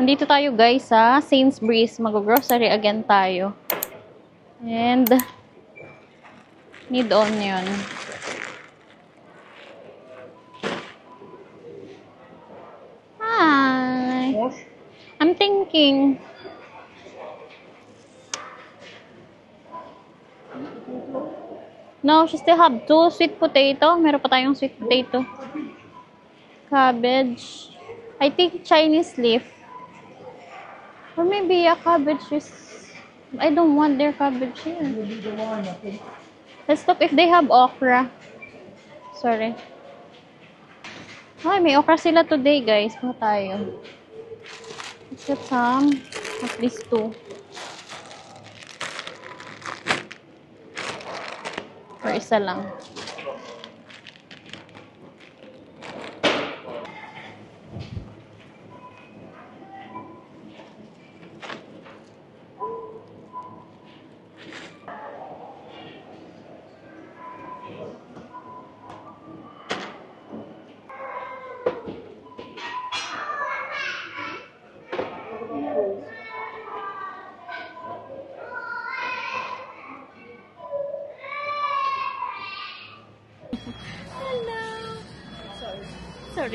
Nandito tayo guys sa Sainsbury's. Mag-grocery again tayo. And need onion. Hi. I'm thinking. No, she still have 2 sweet potato. Meron pa tayong sweet potato. Cabbage. I think Chinese leaf. Or maybe a cabbage is... I don't want their cabbage here. Let's look if they have okra. Sorry. Ay, may okra sila today, guys. Kuha tayo. Let's get some. At least 2. Or isa lang.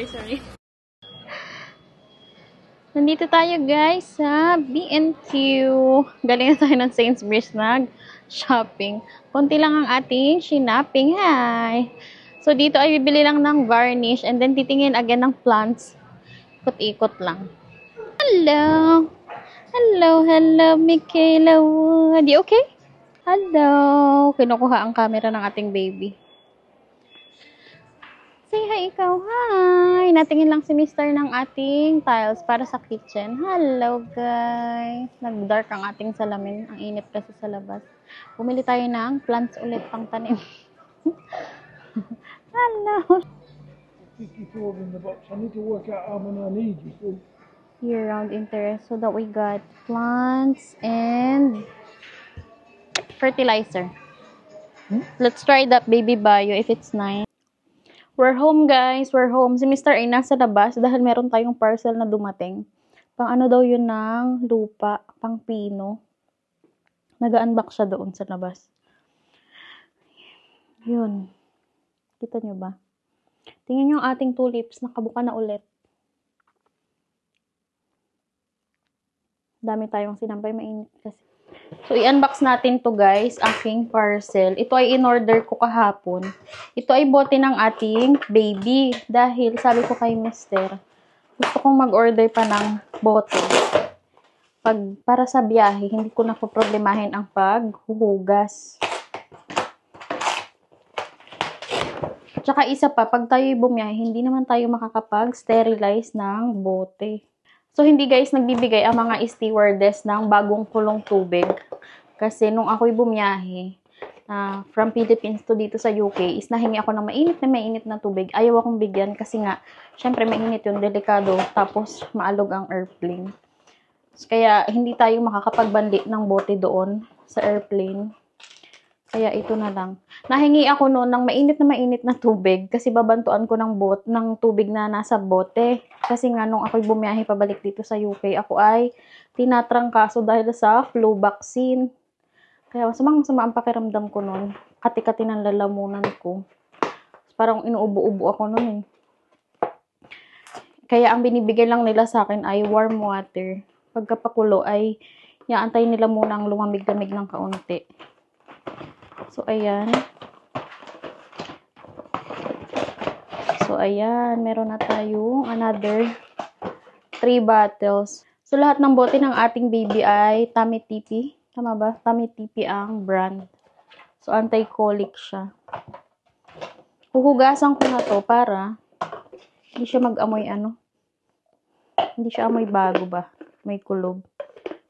Sorry. Nandito tayo guys sa B&Q. Galing na tayo ng Sainsbury's nag-shopping. Konti lang ang ating shinaping. Hi! So dito ay bibili lang ng varnish and then titingin again ng plants. Ikot-ikot lang. Hello! Hello, Michaela Wood. You okay? Hello! Kinukuha ang camera ng ating baby. Say hi ikaw. Hi! Natingin lang si Mr. ng ating tiles para sa kitchen. Hello, guys! Nag-dark ang ating salamin. Ang init kasi sa labas. Bumili tayo ng plants ulit pang tanim. Hello! 54 in the box. I need to work out how many I need, you see. Year-round interest. So that we got plants and fertilizer. Let's try that baby bio if it's nice. We're home, guys. We're home. Si Mr. ay nasa labas dahil meron tayong parcel na dumating. Pang ano daw yun ng lupa, pang pino. Nag-unbox siya doon sa labas. Yun. Kita nyo ba? Tingnan nyo ang ating tulips. Nakabuka na ulit. Dami tayong sinampay. Mainit kasi. So, i-unbox natin to guys, aking parcel. Ito ay in-order ko kahapon. Ito ay bote ng ating baby. Dahil, sabi ko kay Mister, gusto kong mag-order pa ng bote. Para sa biyahe, hindi ko na problemahin ang paghuhugas. Tsaka isa pa, pag tayo bumiyahe, hindi naman tayo makakapag-sterilize ng bote. So, hindi guys nagbibigay ang mga stewardess ng bagong kulong tubig. Kasi nung ako'y bumiyahe, from Philippines to dito sa UK, is nahingi ako ng mainit na tubig. Ayaw akong bigyan kasi nga, syempre mainit yun, delikado. Tapos, maalog ang airplane. So, kaya, hindi tayo makakapagbanli ng bote doon sa airplane. Kaya ito na lang. Nahingi ako noon ng mainit na tubig kasi babantuan ko ng tubig na nasa bote. Kasi nga nung ako'y bumiyahe pabalik dito sa UK, ako ay tinatrangkaso dahil sa flu vaccine. Kaya masama ang pakiramdam ko noon. Kati-kati ng lalamunan ko. Parang inuubo-ubo ako noon eh. Kaya ang binibigay lang nila sa akin ay warm water. Pagkapakulo ay iaantay nila munang lumamig-lamig ng kaunti. So, ayan. Meron na tayong another 3 bottles. So, lahat ng bote ng ating baby ay Tummy Tipi. Tama ba? Tummy Tipi ang brand. So, anti-colic siya. Huhugasan ko na to para hindi siya mag-amoy Hindi siya amoy bago ba? May kulob.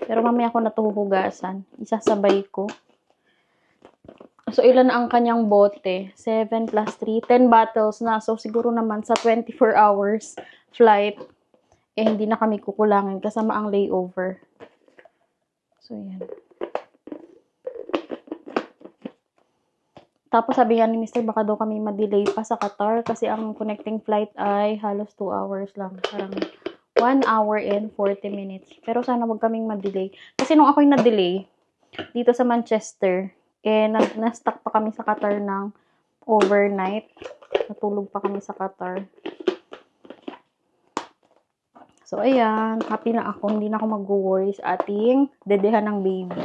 Pero mamaya ko na to huhugasan. Isasabay ko. So, ilan ang kanyang bote? 7 plus 3. 10 bottles na. So, siguro naman sa 24 hours flight, hindi na kami kukulangin kasama ang layover. So, yan. Tapos, sabi nga ni Mr. baka daw kami ma-delay pa sa Qatar kasi ang connecting flight ay halos 2 hours lang. Parang 1 hour and 40 minutes. Pero sana wag kaming ma-delay. Kasi nung ako'y na-delay, dito sa Manchester, na-stuck pa kami sa Qatar ng overnight. Natulog pa kami sa Qatar. So, ayan. Happy na ako. Hindi na ako mag-worry sa ating dedehan ng baby.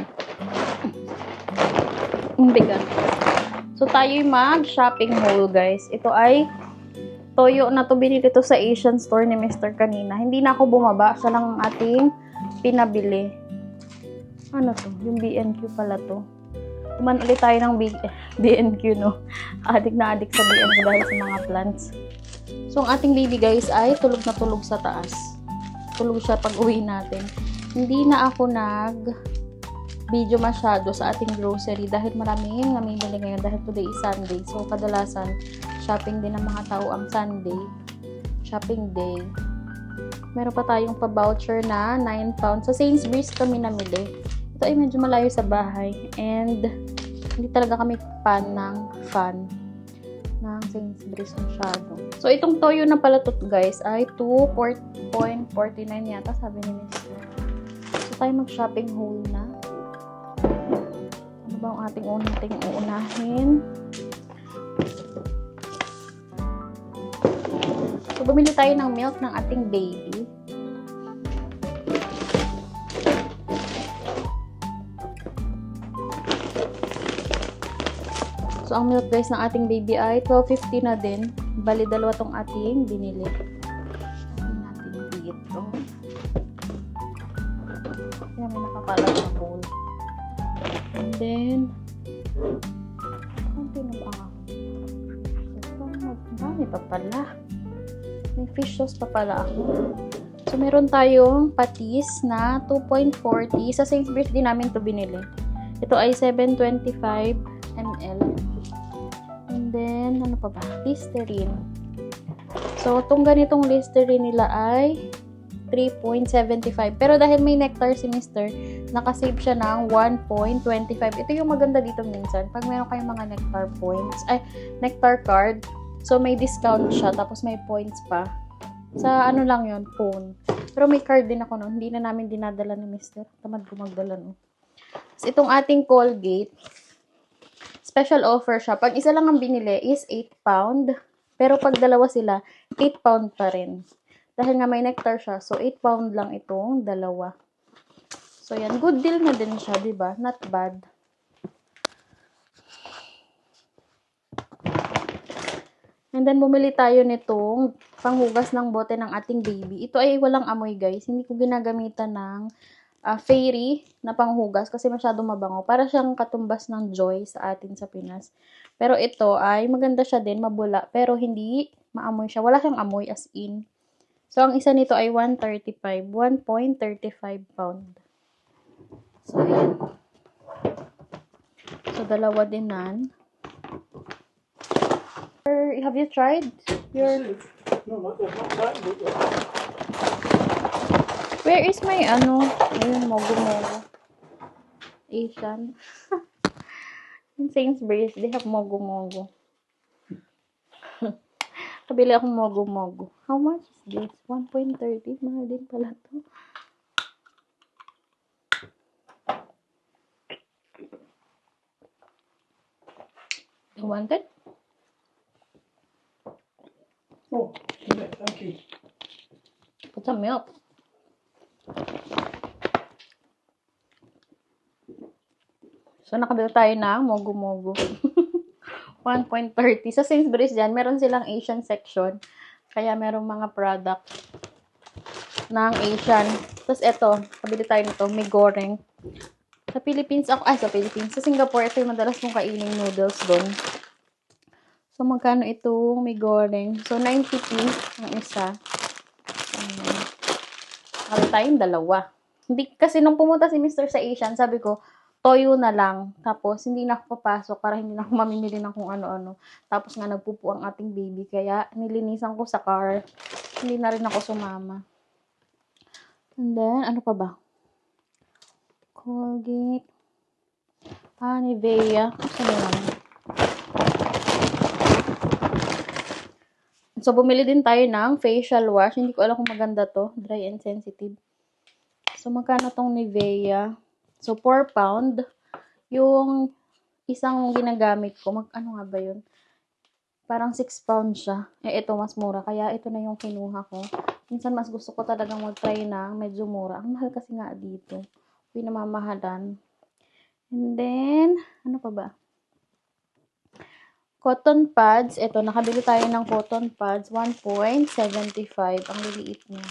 Ang bigat. So, tayo'y mag-shopping haul, guys. Ito ay toyo na to. Binili to sa Asian store ni Mr. kanina. Hindi na ako bumaba. Siya lang ang ating pinabili. Ano to? Yung B&Q pala to. Kuman ulit tayo ng B&Q, no? Adik na adik sa B&Q dahil sa mga plants. So, ang ating baby, guys, ay tulog na tulog sa taas. Tulog siya pag uwi natin. Hindi na ako video masyado sa ating grocery dahil maraming namimili ngayon dahil today is Sunday. So, kadalasan, shopping din ng mga tao ang Sunday. Shopping day. Meron pa tayong pa-voucher na 9 pounds. Sa Sainsbury's kami namili. Ito ay medyo malayo sa bahay. And, hindi talaga kami fan ng Sainsbury's masyado. So, itong toyo na pala to, guys, ay 2.49 yata, sabi ni Mr. So, tayo mag-shopping haul na. Ano ba ang ating uunahin? So, bumili tayo ng milk ng ating baby. So, ang milk, guys, ng ating baby ay 12.50 na din. Bali, dalawa tong ating binili. Ayan natin dito. Ayan, may nakakalat na bowl. And then, konti na ba ako? Marami pa pala. May fish sauce pa pala ako. So, meron tayong patis na 2.40. Sa Sainsbury's din namin to binili. Ito ay 725 ml. And then, ano pa ba? Listerine. So, itong ganitong Listerine nila ay 3.75. Pero dahil may nectar si Mr., nakasave siya ng 1.25. Ito yung maganda dito minsan. Pag meron kayong mga nectar points, nectar card, so may discount siya, tapos may points pa. Sa ano lang yun, phone. Pero may card din ako noon. Hindi na namin dinadala ni Mr. Tamad ko magdala, no? So, itong ating Colgate, special offer siya. Pag isa lang ang binili is 8 pound. Pero pag dalawa sila, 8 pound pa rin. Dahil nga may nectar siya, so 8 pound lang itong dalawa. So, yan. Good deal na din siya, diba? Not bad. And then, bumili tayo nitong panghugas ng bote ng ating baby. Ito ay walang amoy, guys. Hindi ko ginagamitan ng fairy na panghugas kasi masyado mabango. Para siyang katumbas ng Joy sa atin sa Pinas. Pero ito ay maganda siya din, mabula. Pero hindi maamoy siya. Wala siyang amoy as in. So, ang isa nito ay 1.35 pound. So, ayan. So, dalawa din nan. Have you tried your... No, they've not packed it yet. Where is my, ayun, mogo-mogo. Asian. In Sainsbury's, they have mogo-mogo. Kabili akong mogo-mogo. How much is this? 1.30. Mahal din pala to. You want it? Oh, yeah, thank you. Put some milk. So, nakabili tayo ng mogo-mogo. 1.30. Sa Sainsbury's dyan, meron silang Asian section. Kaya merong mga product ng Asian. Tapos, eto, kabili tayo nito, may goreng. Sa Philippines, sa Singapore, ito yung madalas kong kainin noodles doon. So, magkano itong may goreng? So, 90p ang isa. Nakabili tayong dalawa. Hindi, kasi nung pumunta si Mr. sa Asian, sabi ko, toyo na lang. Tapos, hindi na ako papasok para hindi na ako mamimili ng kung ano-ano. Tapos nga, nagpupo ang ating baby. Kaya, nilinisan ko sa car. Hindi na rin ako sumama. And then, ano pa ba? Colgate. Nivea. Saan naman? So, bumili din tayo ng facial wash. Hindi ko alam kung maganda to. Dry and sensitive. So, magkano tong Nivea? So, 4 pound. Yung isang ginagamit ko, ano nga ba yun? Parang 6 pound siya. Ito mas mura. Kaya ito na yung kinuha ko. Minsan mas gusto ko talagang mag-try ng medyo mura. Ang mahal kasi nga dito. Pinamamahalan. And then, ano pa ba? Cotton pads. Ito, nakabili tayo ng cotton pads. 1.75. Ang liliit niya.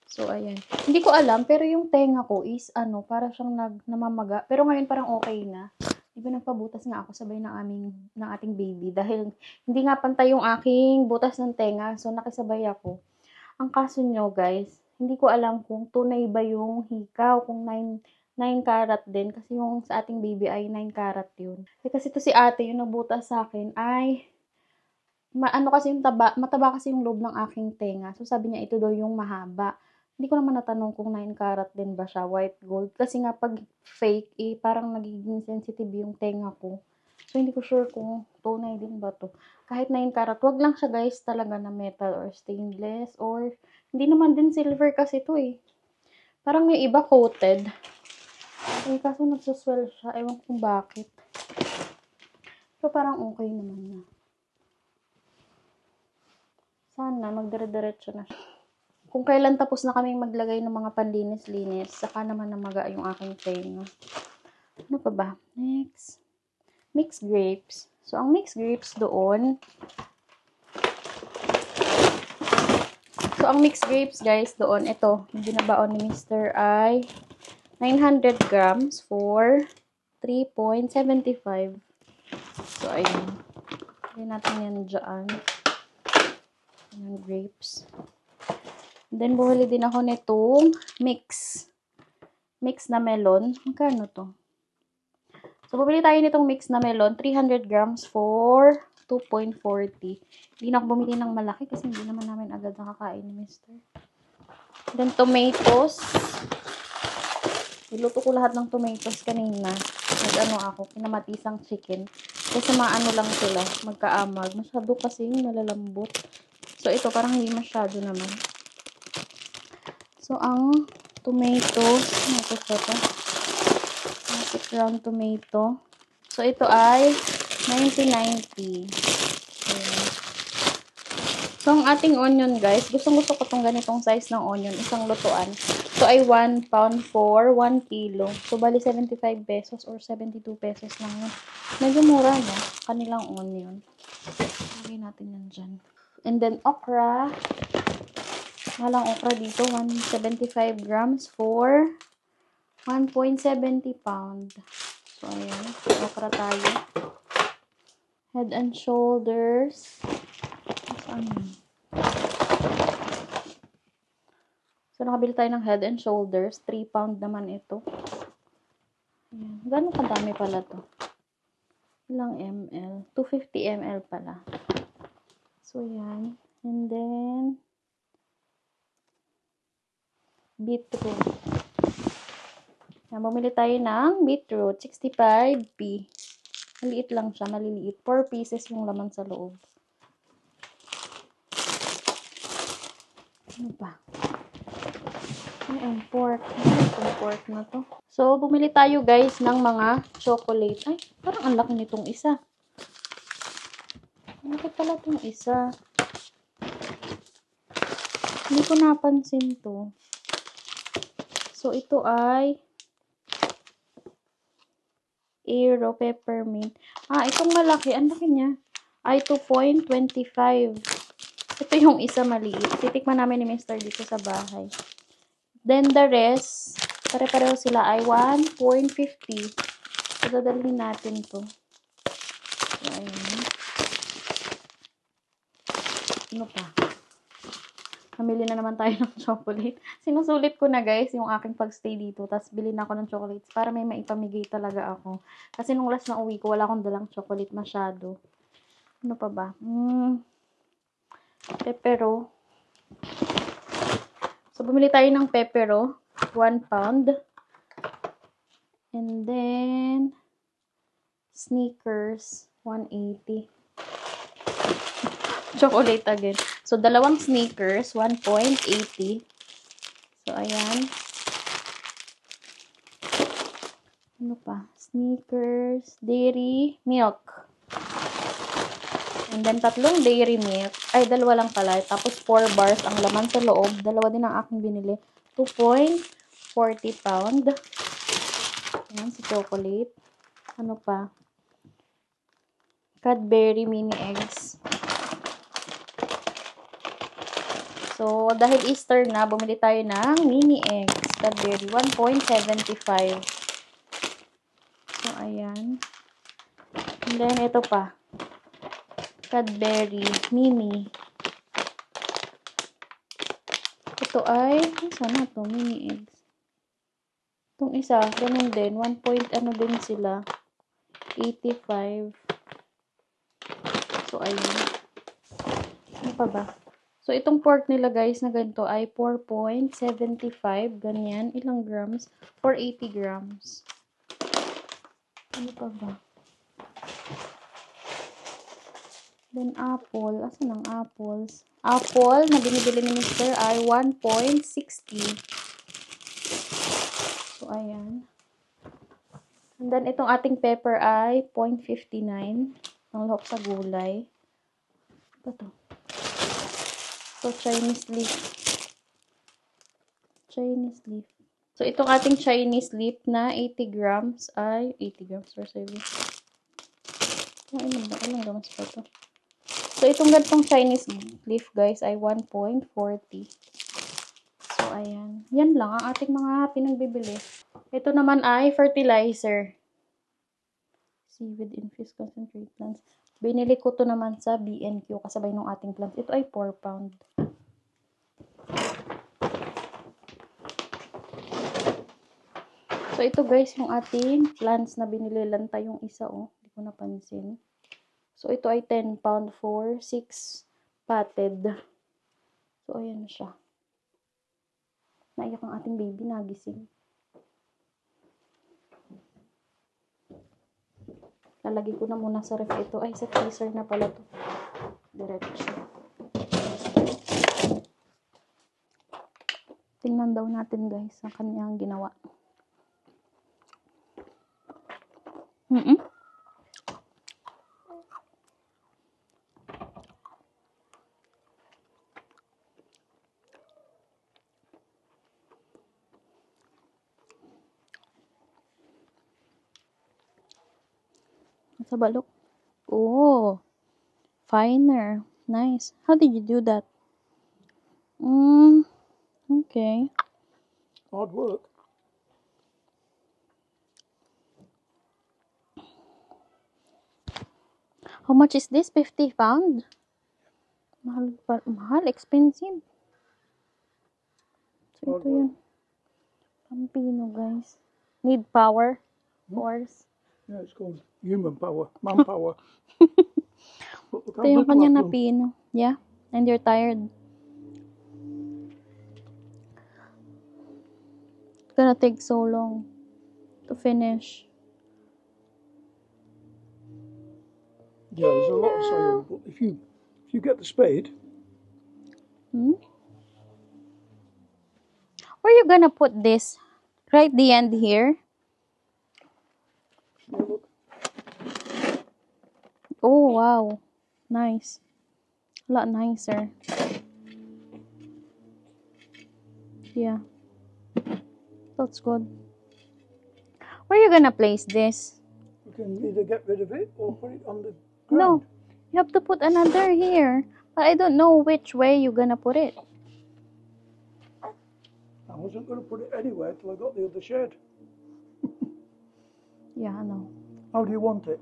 So, ayan. Hindi ko alam, pero yung tenga ko is, para siyang namamaga. Pero ngayon parang okay na. Diba nagpabutas nga ako sabay ng ating baby. Dahil hindi nga pantay yung aking butas ng tenga. So, nakisabay ako. Ang kaso nyo, guys, hindi ko alam kung tunay ba yung hikaw, kung 9 karat din. Kasi yung sa ating baby ay 9 karat yun. Kasi to si ate, yung nagbutas sa akin ay, kasi yung mataba kasi yung loob ng aking tenga. So, sabi niya, ito daw yung mahaba. Hindi ko naman natanong kung 9 karat din ba siya, white gold. Kasi nga, pag fake, parang nagiging sensitive yung tenga ko. So, hindi ko sure kung tunay din ba to. Kahit 9 karat, wag lang siya guys talaga na metal or stainless or hindi naman din silver kasi to Parang yung iba coated. Kaso nagsuswell siya. Ewan kung bakit. So, parang okay naman na. Sana, magdire-diretso na siya. Kung kailan tapos na kaming maglagay ng mga panlinis-linis, saka naman namaga yung aking tenga. Ano pa ba? Next. Mixed grapes. So, ang mixed grapes doon. So, ang mixed grapes, guys, doon, ito, yung binabaon ni Mr. ay 900 grams for 3.75. So, ayun. Hindi natin yan dyan. Yung grapes. And then, bumili din ako nitong mix na melon. Magkano to? So, bumili tayo nitong mix na melon. 300 grams for 2.40. Hindi na ako bumili ng malaki kasi hindi naman namin agad nakakain ni Mr. Then, tomatoes. Niluto ko lahat ng tomatoes kanina. Kinamatisang chicken. Kasi lang sila. Magkaamag. Masyado kasi malalambot. So, ito parang hindi masyado naman. So, ang tomatoes. Ito siya to. Basic round tomato. So, ito ay 90-90. So, ang ating onion, guys, gustong-gusto ko itong ganitong size ng onion, isang lutuan. So, ay 1 pound for 1 kilo. So, bali 75 pesos or 72 pesos lang yun. Medyo mura, no? Kanilang onion. Lagay natin yan dyan. And then, okra. Malang okra dito, 175 grams for 1.70 pound. So, ayan. Okra tayo. Head and shoulders. Saan yun? So, nakabili tayo ng head and shoulders. 3 pound naman ito. Ayan. Gano'ng kadami pala to? Ilang ml? 250 ml pala. So, yan. And then, beetroot. Yan, bumili tayo ng beetroot. 65p. Maliit lang siya. Maliliit. 4 pieces yung laman sa loob. Ano ba? Ay, pork. Itong pork na to. So, bumili tayo guys ng mga chocolate. Ay, parang ang laki nitong isa. Ang laki pala itong isa. Hindi ko napansin to. So, ito ay Aero Peppermint. Itong malaki. Ang laki niya. Ay 2.25. Ito yung isa maliit. Titikman namin ni Mr. dito sa bahay. Then, the rest, pare-pareho sila ay 1.50. So, dadalhin natin to. So, ayun. Ano pa? Namili na naman tayo ng chocolate. Sinusulit ko na guys yung aking pagstay dito. Tapos, bili na ako ng chocolates para may maipamigay talaga ako. Kasi nung last na uwi ko, wala akong dalang chocolate masyado. Ano pa ba? Pepero. So, bumili tayo ng pepero. 1 pound. And then, Snickers. 180. Chocolate again. So, dalawang Snickers, 1.80. So, ayan. Ano pa? Snickers, dairy, milk. And then, tatlong dairy milk. Ay, dalawa lang pala. Tapos, 4 bars ang laman sa loob. Dalawa din ang aking binili. 2.40 pound. Ayan, si chocolate. Ano pa? Cadbury mini eggs. So, dahil Easter na, bumili tayo ng mini eggs. Cadbury, 1.75. So, ayan. And then, ito pa. Cadbury mini. Ito ay, sana to, mini eggs. Itong isa, ganun din. 1 point, ano din sila. 85. So, ayun. Ano pa ba? So, itong pork nila, guys, na ganito ay 4.75. Ganyan. Ilang grams? 480 grams. Ano pa ba? Then, apple. Asan ang apples? Apple na binibili ni Mr. ay 1.60. So, ayan. And then, itong ating pepper ay 0.59. Ang lahok sa gulay. Ano to? So, Chinese leaf. Chinese leaf. So, itong ating Chinese leaf na 80 grams ay 80 grams per serving. Ilang grams pa ito? So, itong ganitong Chinese leaf, guys, ay 1.40. So, ayan. Yan lang ang ating mga pinagbibili. Ito naman ay fertilizer. Seaweed infused concentrate plants. Binili ko to naman sa B&Q kasabay ng ating plants. Ito ay 4 pound. So, ito guys, yung ating plants na binili lang tayong isa, oh. Hindi ko napansin. So, ito ay 10 pound for 6 potted. So, ayan siya. Naiyak ang ating baby, nagising. Lalagay ko na muna sa ref ito. Ay, sa freezer na pala to. Diretso. Tingnan daw natin guys ang kanyang ginawa. Sa balok. Oh, finer. Nice. How did you do that? Okay. Hard work. How much is this? 50 pound? Mahal, expensive. So, ito yun. Pampino, guys. Need power. Force. Yeah, it's called human power, manpower. Ito yung kanya na pino. Yeah. And you're tired. It's gonna take so long to finish. Yeah, there's a lot of sale, but if you get the spade. Where are you gonna put this? Right the end here? Yeah, look. Oh, wow. Nice. A lot nicer. Yeah. That's good. Where are you gonna place this? You can either get rid of it or put it on the ground. No. You have to put another here. But I don't know which way you're gonna put it. I wasn't going to put it anywhere till I got the other shed. Yeah, I know. How do you want it?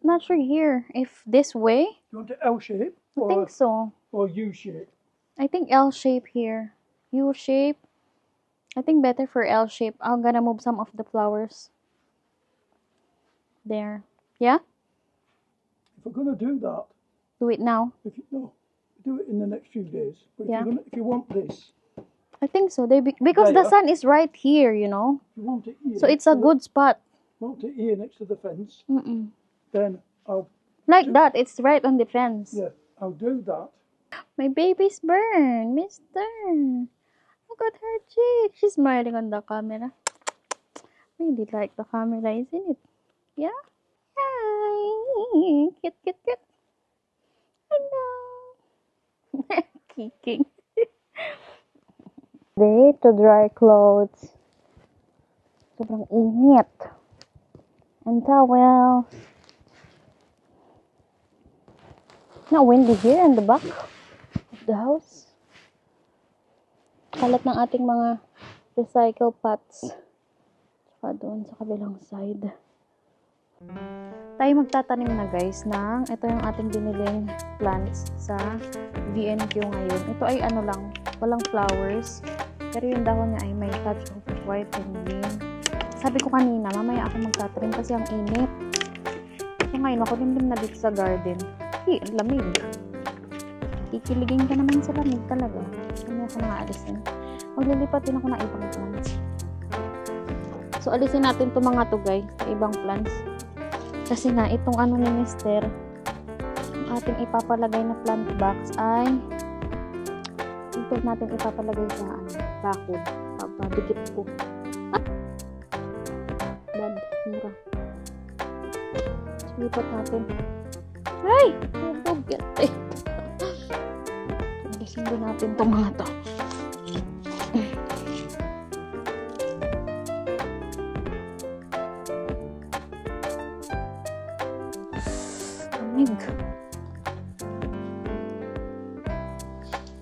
Not sure here. If this way? Do you want it L shape I think so. or U shape? I think L shape here. U shape. I think better for L shape. I'm gonna move some of the flowers. There. Yeah? If we're going to do that, Do it now. do it in the next few days. But Yeah. if you want this, I think so. Because the sun is right here, you know. if you want it here, So it's a good spot. want it here next to the fence, Mm-mm. then I'll Like that. It's right on the fence. yeah, I'll do that. My baby's burn, mister. Look at her cheek. She's smiling on the camera. Really like the camera, isn't it? Yeah? Hi. Cute, cute, cute. Hello. Kicking. Day to dry clothes. Sobrang init. And towel. Not windy here in the back of the house. Kalat ng ating mga recycle pots. Tsaka doon sa kabilang side. Tayo magtatanim na guys ng ito yung ating biniling plants sa VNQ ngayon. Ito ay ano lang, walang flowers. Pero yung dahon niya ay may touch of white and green. Sabi ko kanina, mamaya ako magtatanim kasi ang init. So ngayon, ako din na dito sa garden. Lamig. Kikiligin ka naman sa lamig talaga. Kanya ako nakaalisin. Maglilipat din ako ng ibang plants. So, alisin natin itong mga to guys, sa ibang plants. Kasi nga, itong ano ni Mister, ang ating ipapalagay na plant box ay ito natin ipapalagay sa bakod. Papabikit ko. Bad, mura. So, lipat natin. Ay! Nabugat eh. Alisin din natin itong mga to.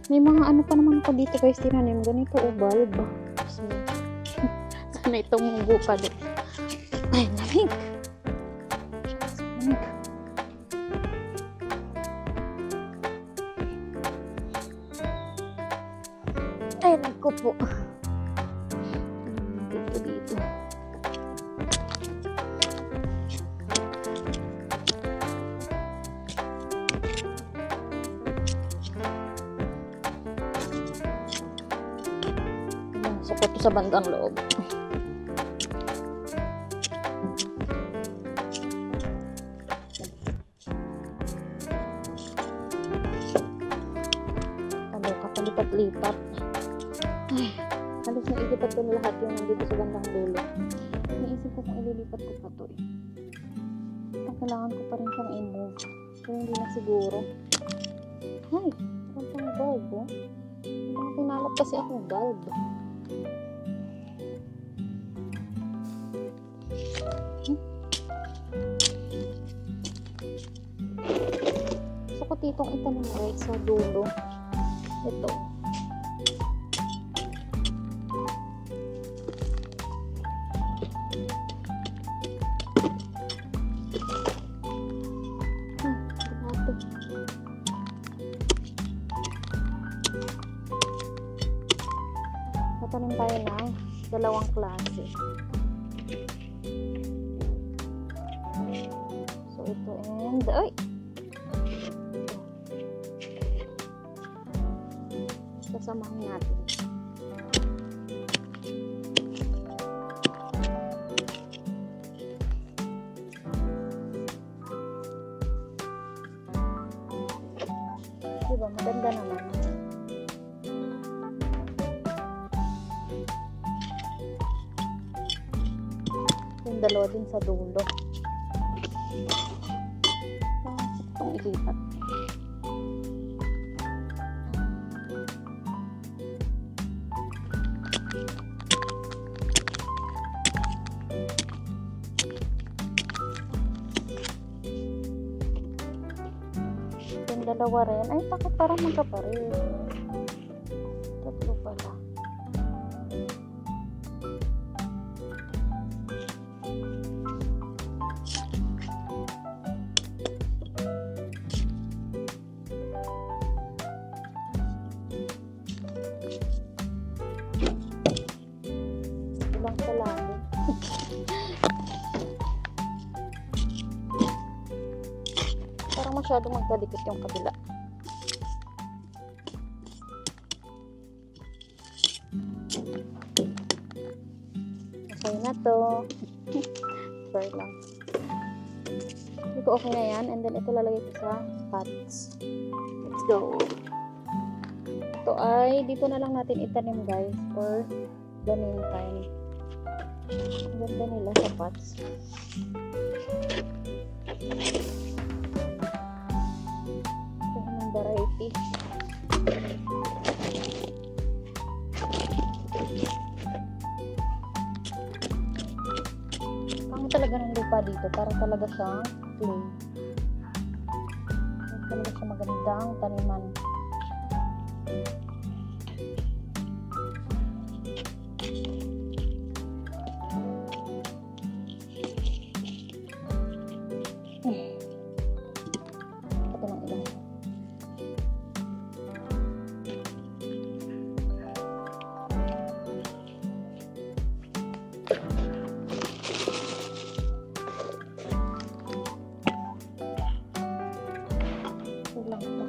May mga ano pa naman ako dito guys, tinanim. Ganito o bulb. So, sana itong munggo pa din. Ay, lamig. Lamig. Ay, nagko po. Dito. Sakot sa bandang loob. Ano, kapalipat-lipat. Ay, halos nailipat ko na lahat yung nandito sa bandang dulo. Naisip ko kung ililipat ko pa to eh. Kailangan ko pa rin siyang i-move. Pero hindi na siguro. Ay, parang pang bulb oh. Pinalap kasi akong bulb. Gusto ko titong itanim right sa dulo. Ito. Tanim tayo ng dalawang klase. So, ito and... Ay! Sasamahin natin. Diba? Maganda naman. Yung dalawa din sa dulo. Itong ilipat. Yung dalawa rin. Ay, bakit parang magkapareho? Tatlo pala. Ilang salado. Parang masyadong magkadikit yung kabila. Okay na to. Sorry lang. Hindi ko okay na yan. And then ito lalagay ko sa pots. go. Ito ay, dito na lang natin itanim guys for the meantime. Ang ganda nila sa pots. Ito yung variety. Pangit talaga ng lupa dito. Para talaga siyang clay. Para talaga siya magandang taniman. Ito ng ilan. Ito lang ito.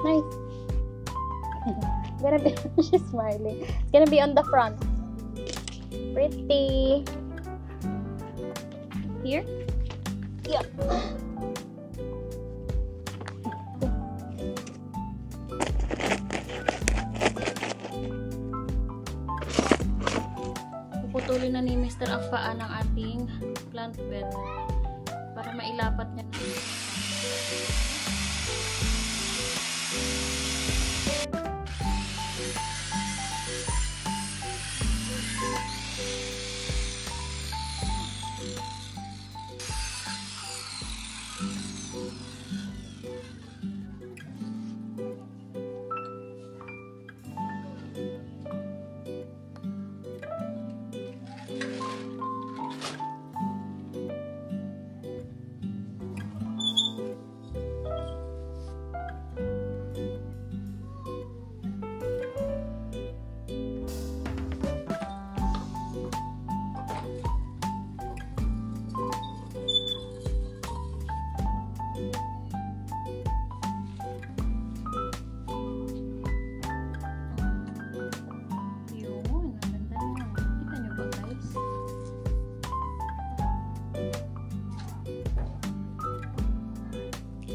Nice. Gonna be, she's smiling. It's gonna be on the front. Pretty. Here? Yeah. Puputulin na ni Mr. ang paa ng ating plant bed para mailapat niya na.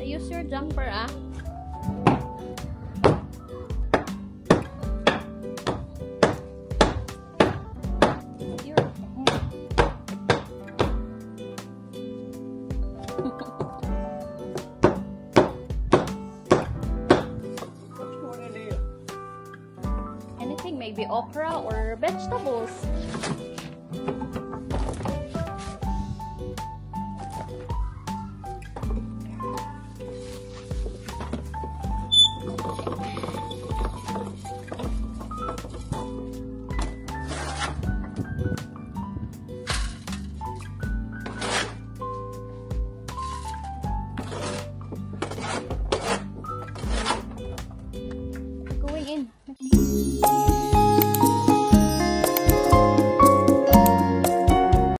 Use your jumper, ah. Anything, maybe okra or vegetables.